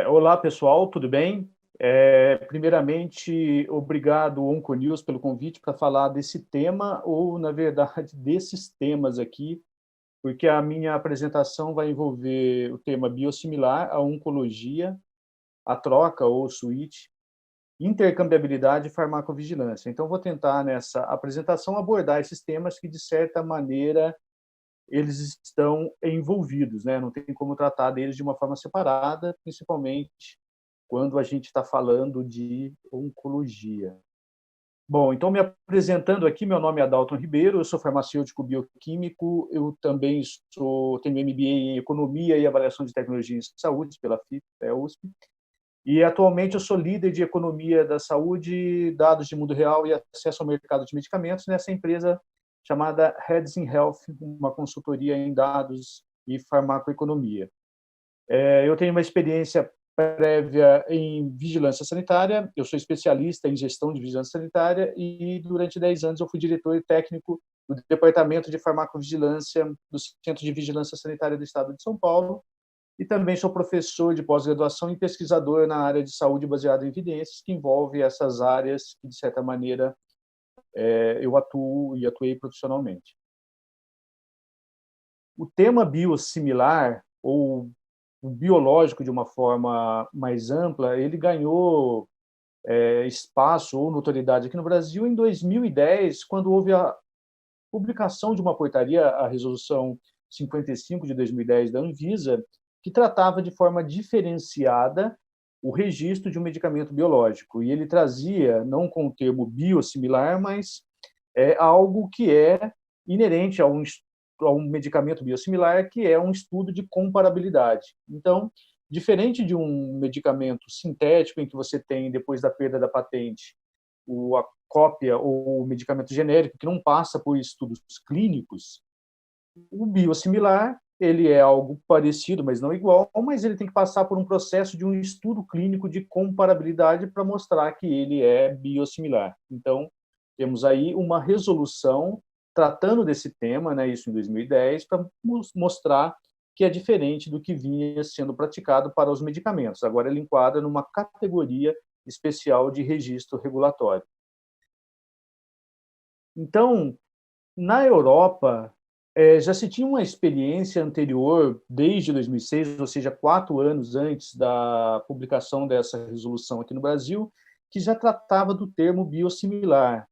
Olá, pessoal, tudo bem? Primeiramente, obrigado, Onconews, pelo convite para falar desse tema, ou, na verdade, desses temas aqui, porque a minha apresentação vai envolver o tema biosimilar, a oncologia, a troca ou switch, intercambiabilidade e farmacovigilância. Então, vou tentar, nessa apresentação, abordar esses temas que, de certa maneira, eles estão envolvidos, né? Não tem como tratar deles de uma forma separada, principalmente quando a gente está falando de oncologia. Bom, então, me apresentando aqui, meu nome é Adalton Ribeiro, eu sou farmacêutico bioquímico, eu também tenho MBA em Economia e Avaliação de Tecnologia em Saúde pela USP, e atualmente eu sou líder de Economia da Saúde, Dados de Mundo Real e Acesso ao Mercado de Medicamentos nessa empresa chamada Heads in Health, uma consultoria em dados e farmacoeconomia. Eu tenho uma experiência prévia em vigilância sanitária, eu sou especialista em gestão de vigilância sanitária e durante 10 anos eu fui diretor técnico do Departamento de Farmacovigilância do Centro de Vigilância Sanitária do Estado de São Paulo e também sou professor de pós-graduação e pesquisador na área de saúde baseada em evidências, que envolve essas áreas que, de certa maneira, eu atuo e atuei profissionalmente. O tema biosimilar, ou o biológico de uma forma mais ampla, ele ganhou espaço ou notoriedade aqui no Brasil em 2010, quando houve a publicação de uma portaria, a Resolução 55 de 2010 da Anvisa, que tratava de forma diferenciada o registro de um medicamento biológico. E ele trazia, não com o termo biosimilar, mas algo que é inerente a um medicamento biosimilar, que é um estudo de comparabilidade. Então, diferente de um medicamento sintético, em que você tem, depois da perda da patente, a cópia ou o medicamento genérico, que não passa por estudos clínicos, o biosimilar, ele é algo parecido, mas não igual, mas ele tem que passar por um processo de um estudo clínico de comparabilidade para mostrar que ele é biosimilar. Então, temos aí uma resolução tratando desse tema, né, isso em 2010, para mostrar que é diferente do que vinha sendo praticado para os medicamentos. Agora ele enquadra numa categoria especial de registro regulatório. Então, na Europa, já se tinha uma experiência anterior, desde 2006, ou seja, 4 anos antes da publicação dessa resolução aqui no Brasil, que já tratava do termo biosimilar,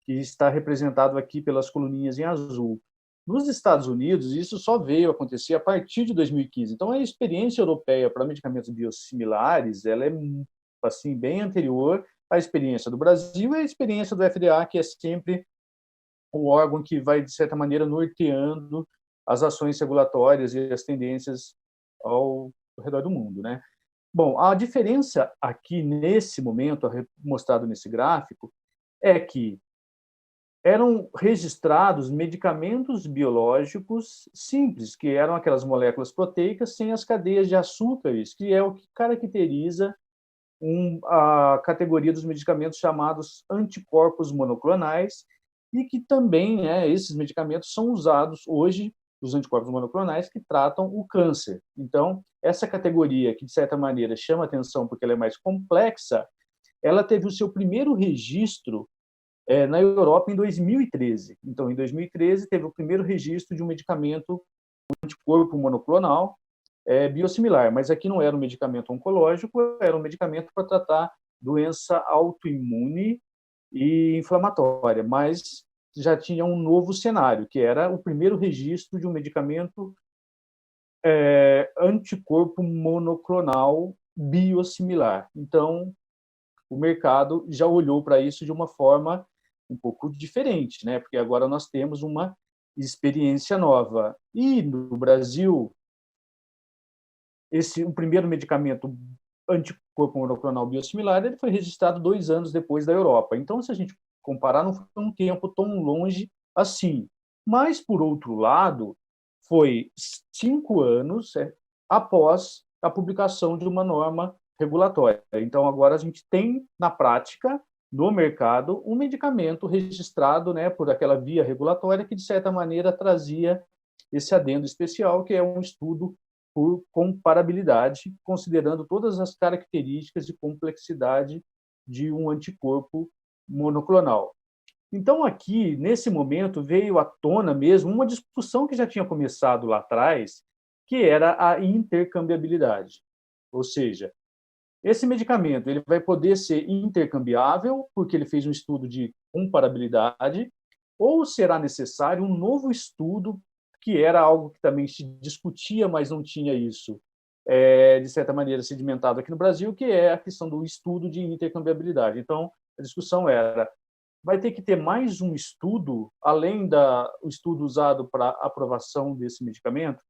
que está representado aqui pelas coluninhas em azul. Nos Estados Unidos, isso só veio acontecer a partir de 2015. Então, a experiência europeia para medicamentos biosimilares, ela é assim bem anterior à experiência do Brasil e à experiência do FDA, que é sempre o órgão que vai, de certa maneira, norteando as ações regulatórias e as tendências ao redor do mundo, né? Bom, a diferença aqui nesse momento, mostrado nesse gráfico, é que eram registrados medicamentos biológicos simples, que eram aquelas moléculas proteicas sem as cadeias de açúcares, que é o que caracteriza a categoria dos medicamentos chamados anticorpos monoclonais, e que também, esses medicamentos são usados hoje, os anticorpos monoclonais, que tratam o câncer. Então, essa categoria, que de certa maneira chama atenção porque ela é mais complexa, ela teve o seu primeiro registro na Europa em 2013. Então, em 2013, teve o primeiro registro de um medicamento anticorpo monoclonal biosimilar, mas aqui não era um medicamento oncológico, era um medicamento para tratar doença autoimune e inflamatória, mas já tinha um novo cenário, que era o primeiro registro de um medicamento anticorpo monoclonal biosimilar. Então, o mercado já olhou para isso de uma forma um pouco diferente, né? Porque agora nós temos uma experiência nova. E no Brasil, o primeiro medicamento anticorpo monoclonal biosimilar, ele foi registrado 2 anos depois da Europa. Então, se a gente comparar, não foi um tempo tão longe assim. Mas, por outro lado, foi 5 anos após a publicação de uma norma regulatória. Então, agora a gente tem, na prática, no mercado, um medicamento registrado, né, por aquela via regulatória que, de certa maneira, trazia esse adendo especial, que é um estudo por comparabilidade, considerando todas as características de complexidade de um anticorpo monoclonal. Então, aqui, nesse momento, veio à tona mesmo uma discussão que já tinha começado lá atrás, que era a intercambiabilidade. Ou seja, esse medicamento ele vai poder ser intercambiável, porque ele fez um estudo de comparabilidade, ou será necessário um novo estudo, que era algo que também se discutia, mas não tinha isso, de certa maneira, sedimentado aqui no Brasil, que é a questão do estudo de intercambiabilidade. Então, a discussão era, vai ter que ter mais um estudo, além do estudo usado para aprovação desse medicamento?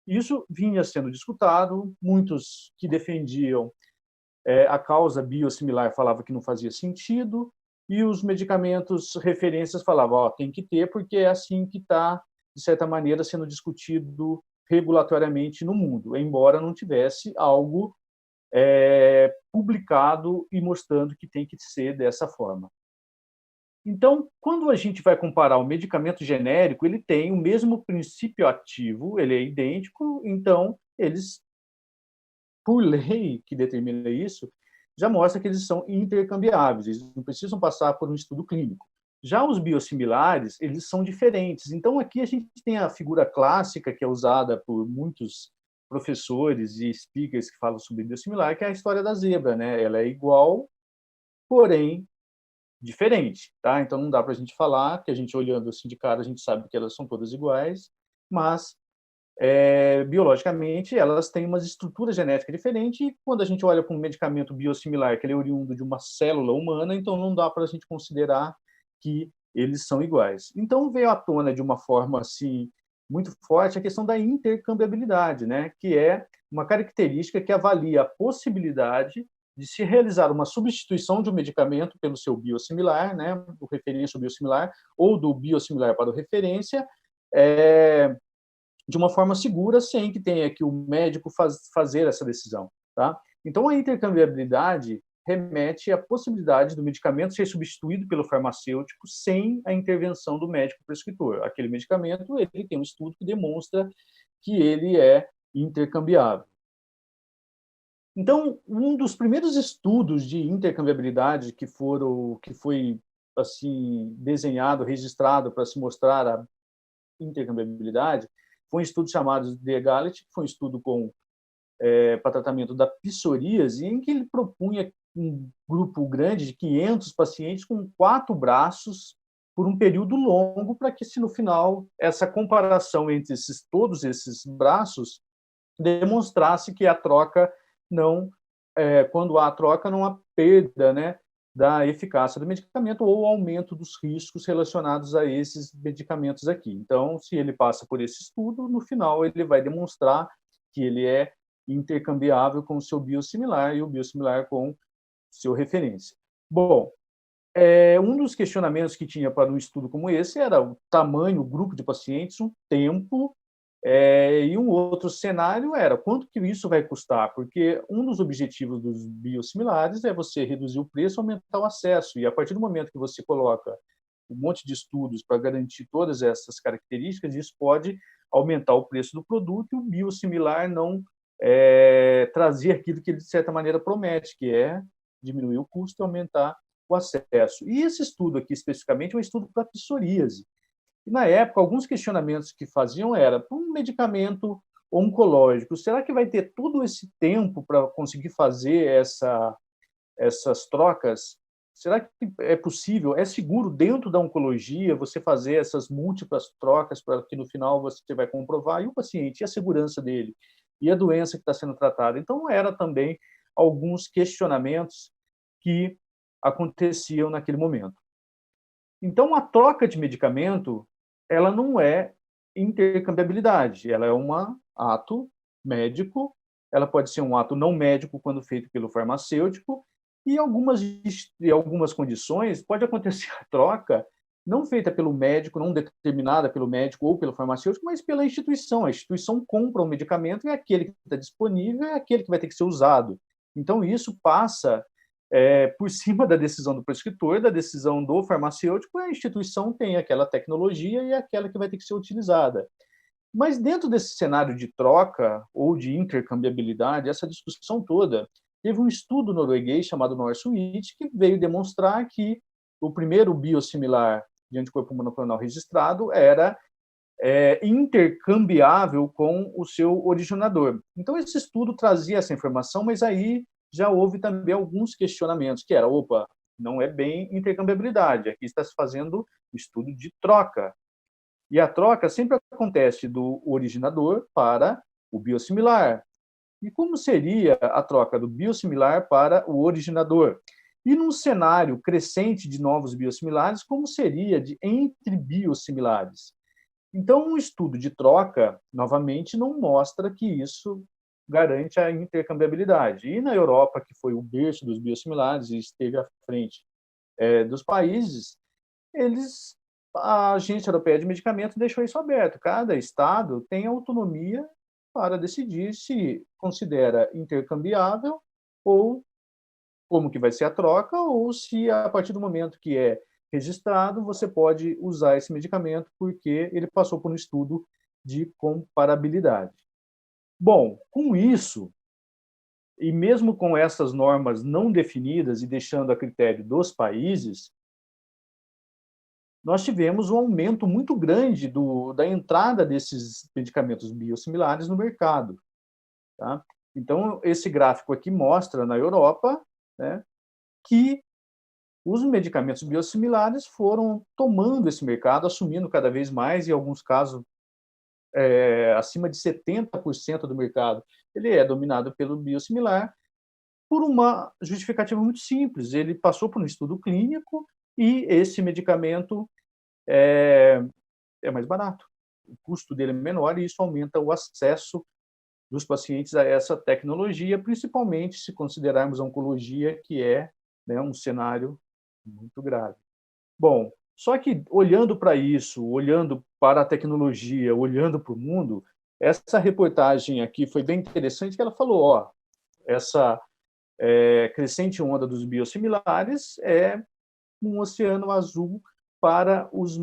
Isso vinha sendo disputado, muitos que defendiam a causa biosimilar falavam que não fazia sentido, e os medicamentos referências falavam, tem que ter, porque é assim que está, de certa maneira, sendo discutido regulatoriamente no mundo, embora não tivesse algo publicado e mostrando que tem que ser dessa forma. Então, quando a gente vai comparar o medicamento genérico, ele tem o mesmo princípio ativo, ele é idêntico, então eles, por lei que determina isso, já mostra que eles são intercambiáveis, eles não precisam passar por um estudo clínico. Já os biosimilares, eles são diferentes. Então, aqui a gente tem a figura clássica, que é usada por muitos professores e speakers que falam sobre biosimilar, que é a história da zebra, né? Ela é igual, porém diferente, tá? Então não dá para a gente falar que a gente olhando assim de cara a gente sabe que elas são todas iguais, mas biologicamente elas têm uma estrutura genética diferente e quando a gente olha para um medicamento biosimilar que ele é oriundo de uma célula humana, então não dá para a gente considerar que eles são iguais. Então veio à tona de uma forma assim muito forte a questão da intercambiabilidade, né? Que é uma característica que avalia a possibilidade de se realizar uma substituição de um medicamento pelo seu biosimilar, né, do referência ao biosimilar, ou do biosimilar para o referência, de uma forma segura, sem que tenha que o médico fazer essa decisão. Tá? Então, a intercambiabilidade remete à possibilidade do medicamento ser substituído pelo farmacêutico sem a intervenção do médico prescritor. Aquele medicamento ele tem um estudo que demonstra que ele é intercambiável. Então, um dos primeiros estudos de intercambiabilidade que foi assim desenhado, registrado para se mostrar a intercambiabilidade, foi um estudo chamado de Egality, que foi um estudo para tratamento da psoríase, em que ele propunha um grupo grande de 500 pacientes com 4 braços por um período longo, para que, se no final essa comparação entre todos esses braços demonstrasse que a troca não, quando há troca, não há perda, né, da eficácia do medicamento ou aumento dos riscos relacionados a esses medicamentos aqui. Então, se ele passa por esse estudo, no final ele vai demonstrar que ele é intercambiável com o seu biosimilar e o biosimilar com seu referência. Bom, um dos questionamentos que tinha para um estudo como esse era o tamanho, o grupo de pacientes, o tempo. E um outro cenário era quanto que isso vai custar, porque um dos objetivos dos biosimilares é você reduzir o preço, aumentar o acesso, e a partir do momento que você coloca um monte de estudos para garantir todas essas características, isso pode aumentar o preço do produto e o biosimilar não trazer aquilo que ele, de certa maneira, promete, que é diminuir o custo e aumentar o acesso. E esse estudo aqui, especificamente, é um estudo para psoríase. E, na época, alguns questionamentos que faziam era, para um medicamento oncológico, será que vai ter todo esse tempo para conseguir fazer essas trocas? Será que é possível, é seguro dentro da oncologia você fazer essas múltiplas trocas para que no final você vai comprovar e o paciente, e a segurança dele, e a doença que está sendo tratada? Então, era também alguns questionamentos que aconteciam naquele momento. Então, a troca de medicamento, ela não é intercambiabilidade, ela é um ato médico, ela pode ser um ato não médico quando feito pelo farmacêutico, e em algumas condições pode acontecer a troca não feita pelo médico, não determinada pelo médico ou pelo farmacêutico, mas pela instituição. A instituição compra o medicamento e aquele que está disponível é aquele que vai ter que ser usado. Então, isso passa por cima da decisão do prescritor, da decisão do farmacêutico, a instituição tem aquela tecnologia e é aquela que vai ter que ser utilizada. Mas dentro desse cenário de troca ou de intercambiabilidade, essa discussão toda, teve um estudo norueguês chamado NorSwitch que veio demonstrar que o primeiro biosimilar de anticorpo monoclonal registrado era intercambiável com o seu originador. Então, esse estudo trazia essa informação, mas aí já houve também alguns questionamentos, que era, opa, não é bem intercambiabilidade, aqui está se fazendo um estudo de troca. E a troca sempre acontece do originador para o biosimilar. E como seria a troca do biosimilar para o originador? E num cenário crescente de novos biosimilares, como seria de entre biosimilares? Então, um estudo de troca, novamente, não mostra que isso garante a intercambiabilidade. E na Europa, que foi o berço dos biosimilares e esteve à frente dos países, a Agência Europeia de Medicamentos deixou isso aberto. Cada estado tem autonomia para decidir se considera intercambiável ou como que vai ser a troca, ou se a partir do momento que é registrado, você pode usar esse medicamento porque ele passou por um estudo de comparabilidade. Bom, com isso, e mesmo com essas normas não definidas e deixando a critério dos países, nós tivemos um aumento muito grande da entrada desses medicamentos biosimilares no mercado. Tá? Então, esse gráfico aqui mostra na Europa, né, que os medicamentos biosimilares foram tomando esse mercado, assumindo cada vez mais, em alguns casos, acima de 70% do mercado. Ele é dominado pelo biosimilar por uma justificativa muito simples. Ele passou por um estudo clínico e esse medicamento é mais barato. O custo dele é menor e isso aumenta o acesso dos pacientes a essa tecnologia, principalmente se considerarmos a oncologia, que é, né, um cenário muito grave. Bom, só que olhando para isso, olhando para a tecnologia, olhando para o mundo, essa reportagem aqui foi bem interessante, que ela falou, ó, essa crescente onda dos biosimilares é um oceano azul para os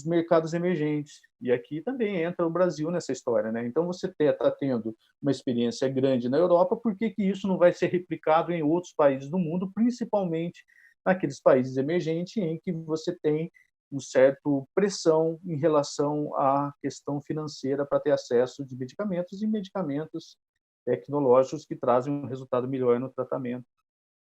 mercados emergentes. E aqui também entra o Brasil nessa história. Né? Então, você está tendo uma experiência grande na Europa, por que isso não vai ser replicado em outros países do mundo, principalmente naqueles países emergentes em que você tem um certo pressão em relação à questão financeira para ter acesso de medicamentos e medicamentos tecnológicos que trazem um resultado melhor no tratamento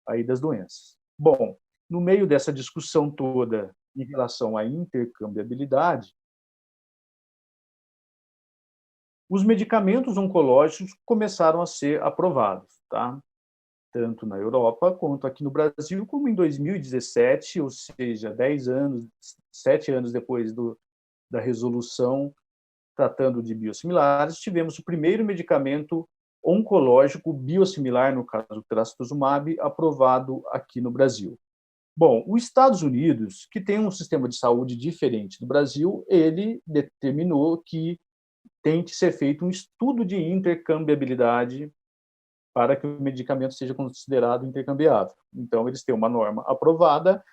aí das doenças. Bom, no meio dessa discussão toda em relação à intercambiabilidade, os medicamentos oncológicos começaram a ser aprovados, tá? Tanto na Europa quanto aqui no Brasil, como em 2017, ou seja, 10 anos, 7 anos depois da resolução tratando de biosimilares, tivemos o primeiro medicamento oncológico biosimilar, no caso do trastuzumab, aprovado aqui no Brasil. Bom, os Estados Unidos, que tem um sistema de saúde diferente do Brasil, ele determinou que tem que ser feito um estudo de intercambiabilidade para que o medicamento seja considerado intercambiável. Então, eles têm uma norma aprovada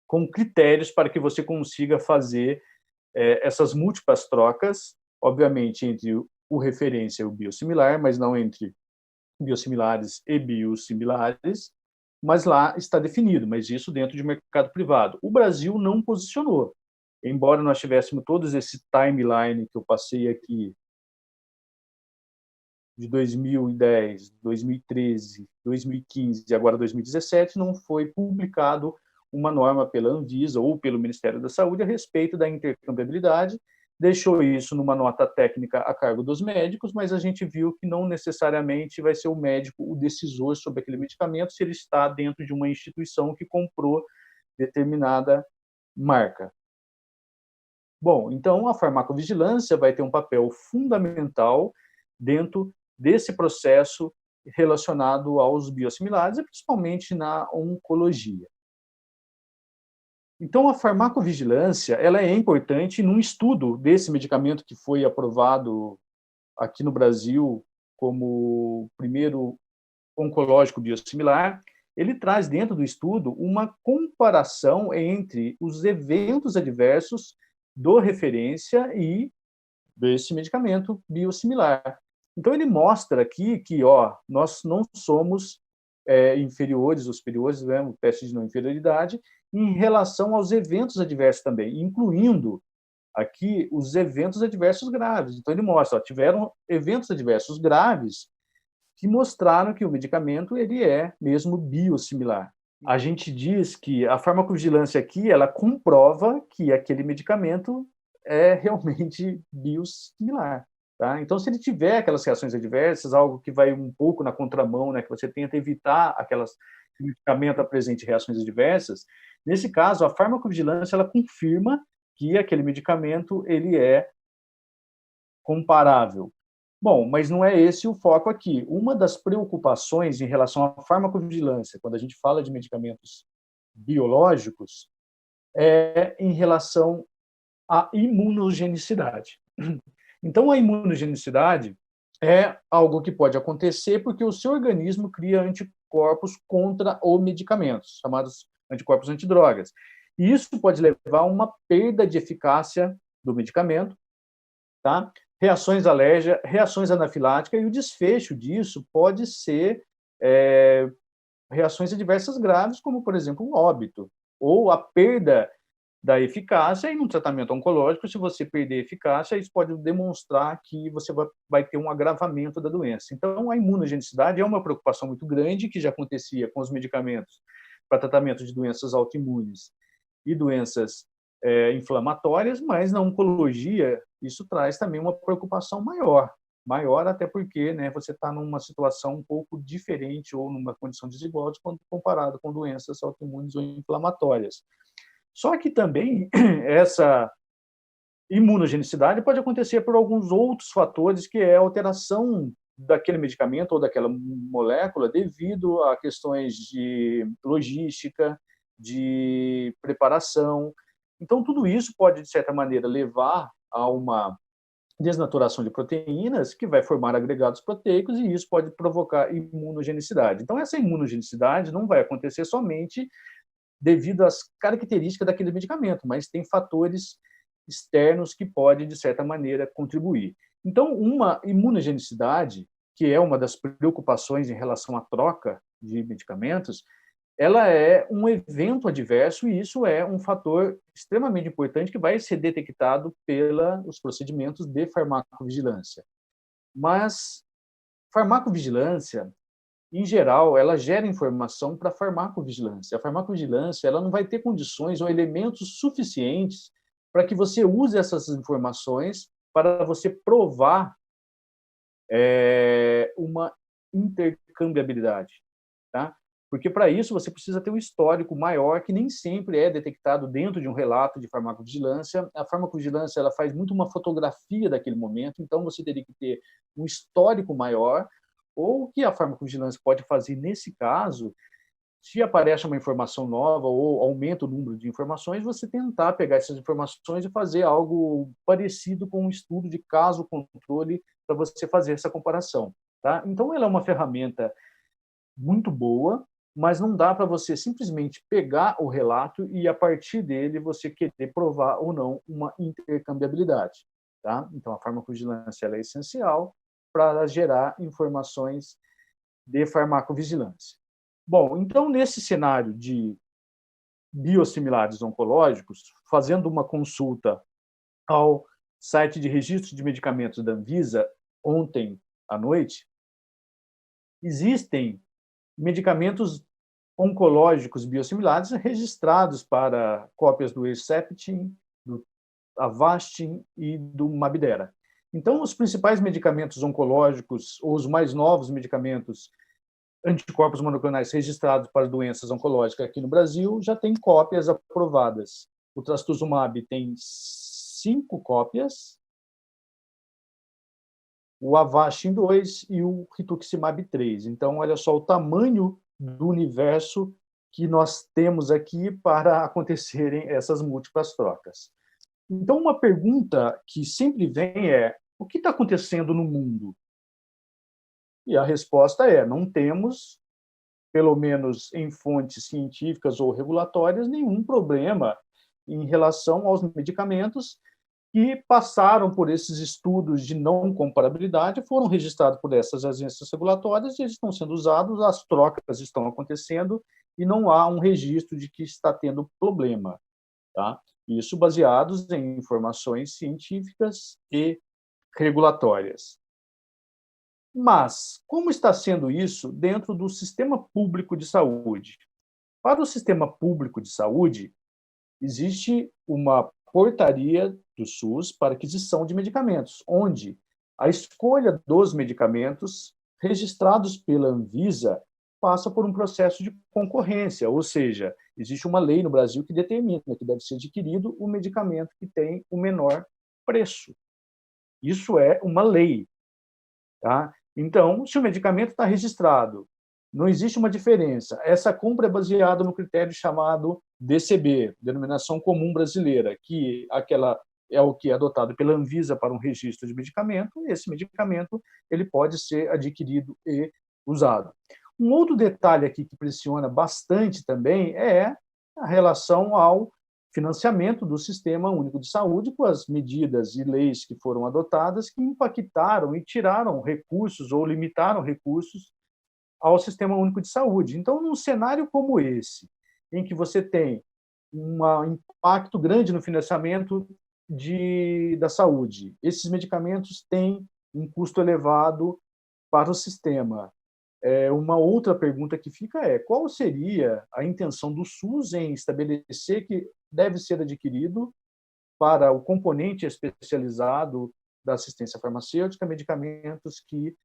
com critérios para que você consiga fazer essas múltiplas trocas, obviamente entre o referência e o biosimilar, mas não entre biosimilares e biosimilares, mas lá está definido, mas isso dentro de mercado privado. O Brasil não posicionou, embora nós tivéssemos todos esse timeline que eu passei aqui, de 2010, 2013, 2015 e agora 2017, não foi publicado uma norma pela Anvisa ou pelo Ministério da Saúde a respeito da intercambiabilidade, deixou isso numa nota técnica a cargo dos médicos, mas a gente viu que não necessariamente vai ser o médico o decisor sobre aquele medicamento se ele está dentro de uma instituição que comprou determinada marca. Bom, então a farmacovigilância vai ter um papel fundamental dentro desse processo relacionado aos biosimilares, e principalmente na oncologia. Então, a farmacovigilância, ela é importante num estudo desse medicamento que foi aprovado aqui no Brasil como o primeiro oncológico biosimilar. Ele traz dentro do estudo uma comparação entre os eventos adversos do referência e desse medicamento biosimilar. Então, ele mostra aqui que nós não somos inferiores ou superiores, né, o teste de não inferioridade, em relação aos eventos adversos também, incluindo aqui os eventos adversos graves. Então, ele mostra, tiveram eventos adversos graves que mostraram que o medicamento ele é mesmo biosimilar. A gente diz que a farmacovigilância aqui, ela comprova que aquele medicamento é realmente biosimilar. Tá? Então, se ele tiver aquelas reações adversas, algo que vai um pouco na contramão, né, que você tenta evitar que o medicamento apresente reações adversas, nesse caso, a farmacovigilância ela confirma que aquele medicamento ele é comparável. Bom, mas não é esse o foco aqui. Uma das preocupações em relação à farmacovigilância, quando a gente fala de medicamentos biológicos, é em relação à imunogenicidade. Então, a imunogenicidade é algo que pode acontecer porque o seu organismo cria anticorpos contra o medicamento, chamados anticorpos antidrogas. E isso pode levar a uma perda de eficácia do medicamento, tá? Reações alérgicas, reações anafiláticas, e o desfecho disso pode ser reações adversas graves, como, por exemplo, um óbito, ou a perda da eficácia. E no tratamento oncológico, se você perder eficácia, isso pode demonstrar que você vai ter um agravamento da doença. Então, a imunogenicidade é uma preocupação muito grande, que já acontecia com os medicamentos para tratamento de doenças autoimunes e doenças inflamatórias, mas na oncologia isso traz também uma preocupação maior até porque, né, você está numa situação um pouco diferente ou numa condição desigual quando comparado com doenças autoimunes ou inflamatórias. Só que também essa imunogenicidade pode acontecer por alguns outros fatores, que é a alteração daquele medicamento ou daquela molécula devido a questões de logística, de preparação. Então, tudo isso pode, de certa maneira, levar a uma desnaturação de proteínas que vai formar agregados proteicos e isso pode provocar imunogenicidade. Então, essa imunogenicidade não vai acontecer somente devido às características daquele medicamento, mas tem fatores externos que podem, de certa maneira, contribuir. Então, uma imunogenicidade, que é uma das preocupações em relação à troca de medicamentos, ela é um evento adverso e isso é um fator extremamente importante que vai ser detectado pelos procedimentos de farmacovigilância. Mas farmacovigilância, em geral, ela gera informação para a farmacovigilância. A farmacovigilância ela não vai ter condições ou elementos suficientes para que você use essas informações para você provar uma intercambiabilidade, tá? Porque para isso você precisa ter um histórico maior que nem sempre é detectado dentro de um relato de farmacovigilância. A farmacovigilância ela faz muito uma fotografia daquele momento, então você teria que ter um histórico maior, ou o que a farmacovigilância pode fazer nesse caso, se aparece uma informação nova ou aumenta o número de informações, você tentar pegar essas informações e fazer algo parecido com um estudo de caso-controle para você fazer essa comparação. Tá? Então, ela é uma ferramenta muito boa, mas não dá para você simplesmente pegar o relato e, a partir dele, você querer provar ou não uma intercambiabilidade. Tá? Então, a farmacovigilância ela é essencial para gerar informações de farmacovigilância. Bom, então, nesse cenário de biosimilares oncológicos, fazendo uma consulta ao site de registro de medicamentos da Anvisa ontem à noite, existem medicamentos oncológicos biosimilares registrados para cópias do Herceptin, do Avastin e do Mabdera. Então, os principais medicamentos oncológicos, ou os mais novos medicamentos anticorpos monoclonais registrados para doenças oncológicas aqui no Brasil, já tem cópias aprovadas. O trastuzumab tem 5 cópias, o Avastin 2 e o rituximab 3. Então, olha só o tamanho do universo que nós temos aqui para acontecerem essas múltiplas trocas. Então, uma pergunta que sempre vem é: o que está acontecendo no mundo? E a resposta é: não temos, pelo menos em fontes científicas ou regulatórias, nenhum problema em relação aos medicamentos que passaram por esses estudos de não comparabilidade, foram registrados por essas agências regulatórias e eles estão sendo usados, as trocas estão acontecendo e não há um registro de que está tendo problema. Tá? Isso baseados em informações científicas e regulatórias. Mas, como está sendo isso dentro do sistema público de saúde? Para o sistema público de saúde, existe uma portaria do SUS para aquisição de medicamentos, onde a escolha dos medicamentos registrados pela Anvisa passa por um processo de concorrência, ou seja, existe uma lei no Brasil que determina que deve ser adquirido o medicamento que tem o menor preço. Isso é uma lei. Tá? Então, se o medicamento está registrado, não existe uma diferença. Essa compra é baseada no critério chamado DCB, Denominação Comum Brasileira, que aquela é o que é adotado pela Anvisa para um registro de medicamento, e esse medicamento ele pode ser adquirido e usado. Um outro detalhe aqui que pressiona bastante também é a relação ao financiamento do Sistema Único de Saúde, com as medidas e leis que foram adotadas que impactaram e tiraram recursos ou limitaram recursos ao Sistema Único de Saúde. Então, num cenário como esse, em que você tem um impacto grande no financiamento da saúde, esses medicamentos têm um custo elevado para o sistema. Uma outra pergunta que fica é: qual seria a intenção do SUS em estabelecer que deve ser adquirido para o componente especializado da assistência farmacêutica medicamentos que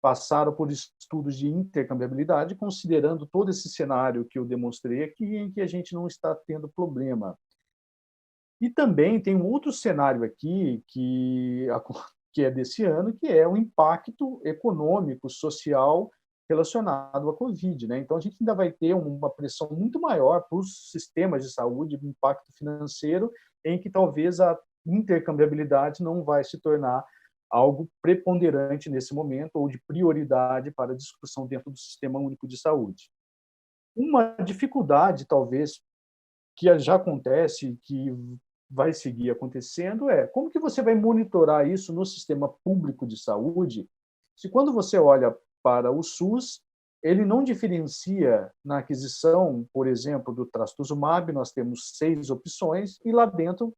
passaram por estudos de intercambiabilidade, considerando todo esse cenário que eu demonstrei aqui, em que a gente não está tendo problema. E também tem um outro cenário aqui que é desse ano, que é o impacto econômico, social relacionado à Covid, né? Então a gente ainda vai ter uma pressão muito maior para os sistemas de saúde, um impacto financeiro, em que talvez a intercambiabilidade não vai se tornar algo preponderante nesse momento ou de prioridade para a discussão dentro do Sistema Único de Saúde. Uma dificuldade, talvez, que já acontece, que vai seguir acontecendo, é como que você vai monitorar isso no sistema público de saúde, se quando você olha para o SUS, ele não diferencia na aquisição, por exemplo, do trastuzumab, nós temos 6 opções, e lá dentro,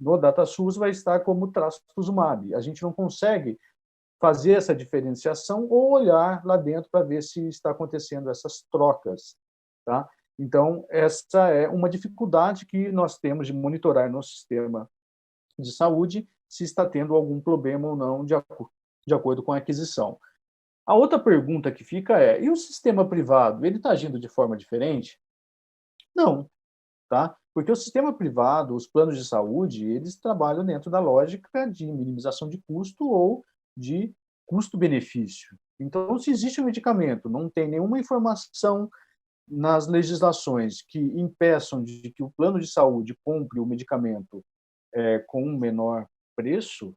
no DataSUS, vai estar como trastuzumab. A gente não consegue fazer essa diferenciação ou olhar lá dentro para ver se está acontecendo essas trocas. Tá? Então, essa é uma dificuldade que nós temos de monitorar no sistema de saúde se está tendo algum problema ou não de acordo com a aquisição. A outra pergunta que fica é: e o sistema privado, ele está agindo de forma diferente? Não, tá? Porque o sistema privado, os planos de saúde, eles trabalham dentro da lógica de minimização de custo ou de custo-benefício. Então, se existe um medicamento, não tem nenhuma informação nas legislações que impeçam de que o plano de saúde compre o medicamento com um menor preço,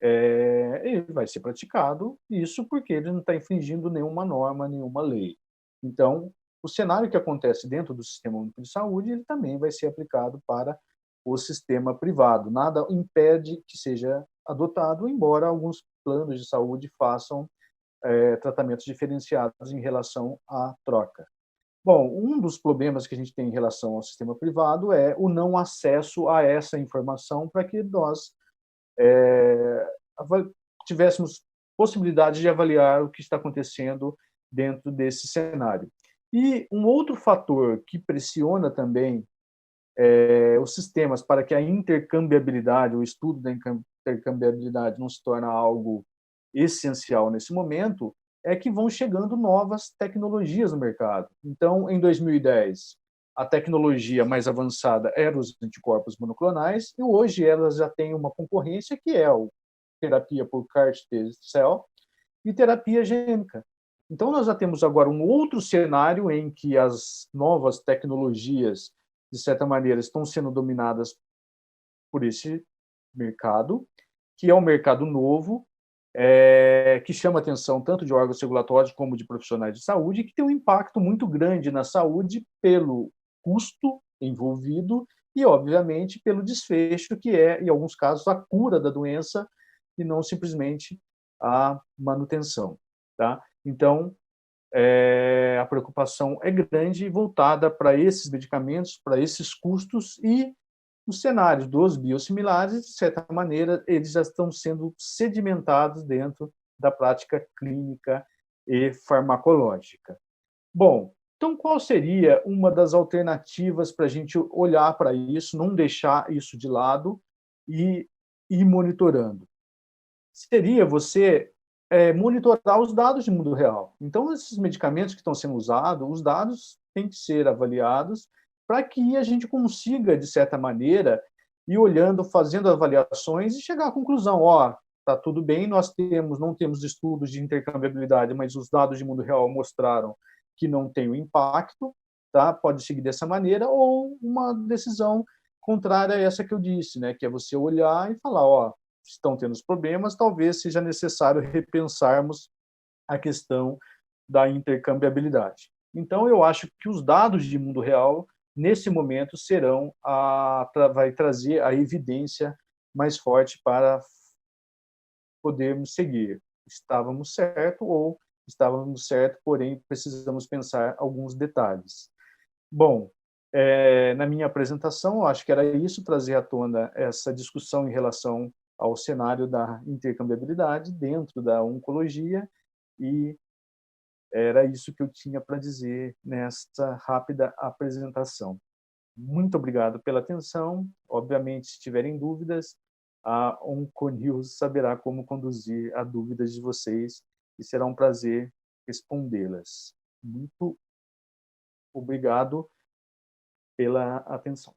ele vai ser praticado isso porque ele não está infringindo nenhuma norma, nenhuma lei. Então, o cenário que acontece dentro do Sistema Único de Saúde, ele também vai ser aplicado para o sistema privado. Nada impede que seja adotado, embora alguns planos de saúde façam tratamentos diferenciados em relação à troca. Bom, um dos problemas que a gente tem em relação ao sistema privado é o não acesso a essa informação para que nós tivéssemos possibilidade de avaliar o que está acontecendo dentro desse cenário. E um outro fator que pressiona também os sistemas para que a intercambiabilidade, o estudo da intercambiabilidade não se torne algo essencial nesse momento, é que vão chegando novas tecnologias no mercado. Então, em 2010, a tecnologia mais avançada era os anticorpos monoclonais, e hoje elas já têm uma concorrência que é a terapia por CAR T-cell e terapia gênica. Então, nós já temos agora um outro cenário em que as novas tecnologias, de certa maneira, estão sendo dominadas por esse mercado, que é um mercado novo, que chama a atenção tanto de órgãos regulatórios como de profissionais de saúde, e que tem um impacto muito grande na saúde pelo custo envolvido e, obviamente, pelo desfecho, que é, em alguns casos, a cura da doença e não simplesmente a manutenção. Tá? Então, a preocupação é grande e voltada para esses medicamentos, para esses custos, e os cenários dos biosimilares, de certa maneira, eles já estão sendo sedimentados dentro da prática clínica e farmacológica. Bom, então qual seria uma das alternativas para a gente olhar para isso, não deixar isso de lado e ir monitorando? Seria você monitorar os dados de mundo real. Então, esses medicamentos que estão sendo usados, os dados têm que ser avaliados para que a gente consiga, de certa maneira, ir olhando, fazendo avaliações e chegar à conclusão, ó, está tudo bem, nós não temos estudos de intercambiabilidade, mas os dados de mundo real mostraram que não tem o impacto, tá? Pode seguir dessa maneira, ou uma decisão contrária a essa que eu disse, né? Que é você olhar e falar, ó, estão tendo os problemas, talvez seja necessário repensarmos a questão da intercambiabilidade. Então, eu acho que os dados de mundo real, nesse momento, vai trazer a evidência mais forte para podermos seguir. Estávamos certo ou estávamos certo, porém precisamos pensar alguns detalhes. Bom, na minha apresentação, acho que era isso, trazer à tona essa discussão em relação ao cenário da intercambiabilidade dentro da oncologia, e era isso que eu tinha para dizer nesta rápida apresentação. Muito obrigado pela atenção. Obviamente, se tiverem dúvidas, a Onconews saberá como conduzir a dúvidas de vocês e será um prazer respondê-las. Muito obrigado pela atenção.